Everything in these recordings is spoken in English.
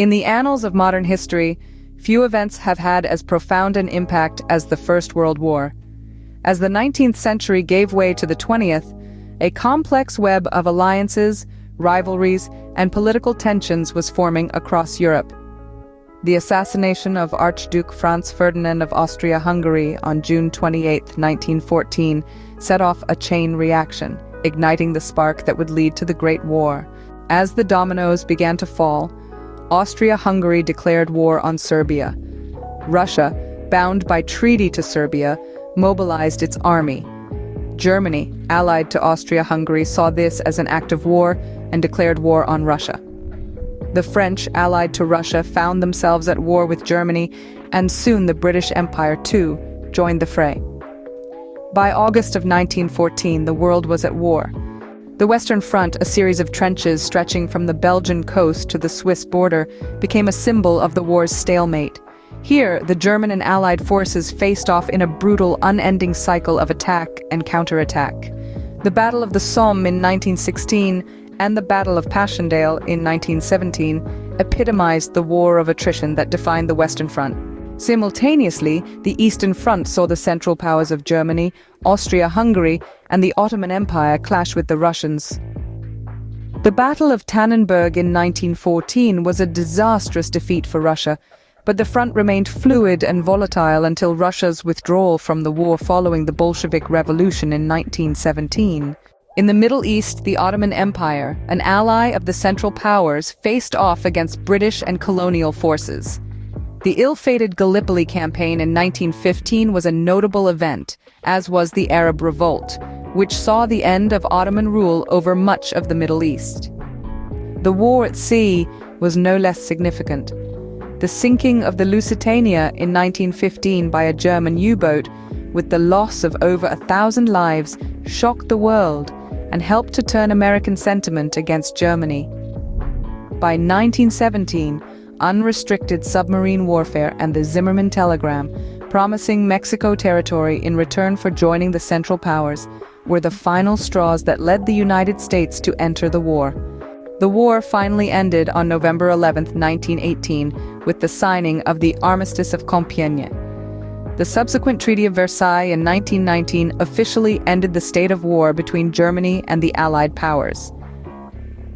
In the annals of modern history, few events have had as profound an impact as the First World War. As the 19th century gave way to the 20th, a complex web of alliances, rivalries, and political tensions was forming across Europe. The assassination of Archduke Franz Ferdinand of Austria-Hungary on June 28, 1914, set off a chain reaction, igniting the spark that would lead to the Great War. As the dominoes began to fall, Austria-Hungary declared war on Serbia. Russia, bound by treaty to Serbia, mobilized its army. Germany, allied to Austria-Hungary, saw this as an act of war and declared war on Russia. The French, allied to Russia, found themselves at war with Germany, and soon the British Empire, too, joined the fray. By August of 1914, the world was at war. The Western Front, a series of trenches stretching from the Belgian coast to the Swiss border, became a symbol of the war's stalemate. Here, the German and Allied forces faced off in a brutal, unending cycle of attack and counterattack. The Battle of the Somme in 1916 and the Battle of Passchendaele in 1917 epitomized the war of attrition that defined the Western Front. Simultaneously, the Eastern Front saw the Central Powers of Germany, Austria-Hungary, and the Ottoman Empire clash with the Russians. The Battle of Tannenberg in 1914 was a disastrous defeat for Russia, but the front remained fluid and volatile until Russia's withdrawal from the war following the Bolshevik Revolution in 1917. In the Middle East, the Ottoman Empire, an ally of the Central Powers, faced off against British and colonial forces. The ill-fated Gallipoli campaign in 1915 was a notable event, as was the Arab Revolt, which saw the end of Ottoman rule over much of the Middle East. The war at sea was no less significant. The sinking of the Lusitania in 1915 by a German U-boat, with the loss of over 1,000 lives, shocked the world and helped to turn American sentiment against Germany. By 1917, unrestricted submarine warfare and the Zimmermann telegram, promising Mexico territory in return for joining the Central Powers, were the final straws that led the United States to enter the war. The war finally ended on November 11, 1918, with the signing of the Armistice of Compiègne. The subsequent Treaty of Versailles in 1919 officially ended the state of war between Germany and the Allied powers.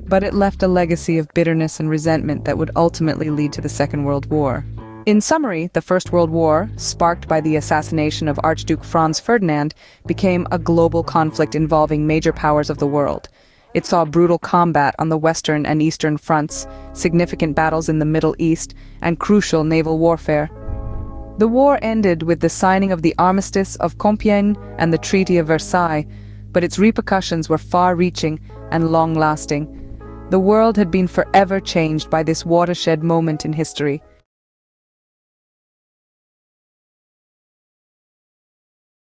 But it left a legacy of bitterness and resentment that would ultimately lead to the Second World War. In summary, the First World War, sparked by the assassination of Archduke Franz Ferdinand, became a global conflict involving major powers of the world. It saw brutal combat on the Western and Eastern fronts, significant battles in the Middle East, and crucial naval warfare. The war ended with the signing of the Armistice of Compiègne and the Treaty of Versailles, but its repercussions were far-reaching and long-lasting. The world had been forever changed by this watershed moment in history.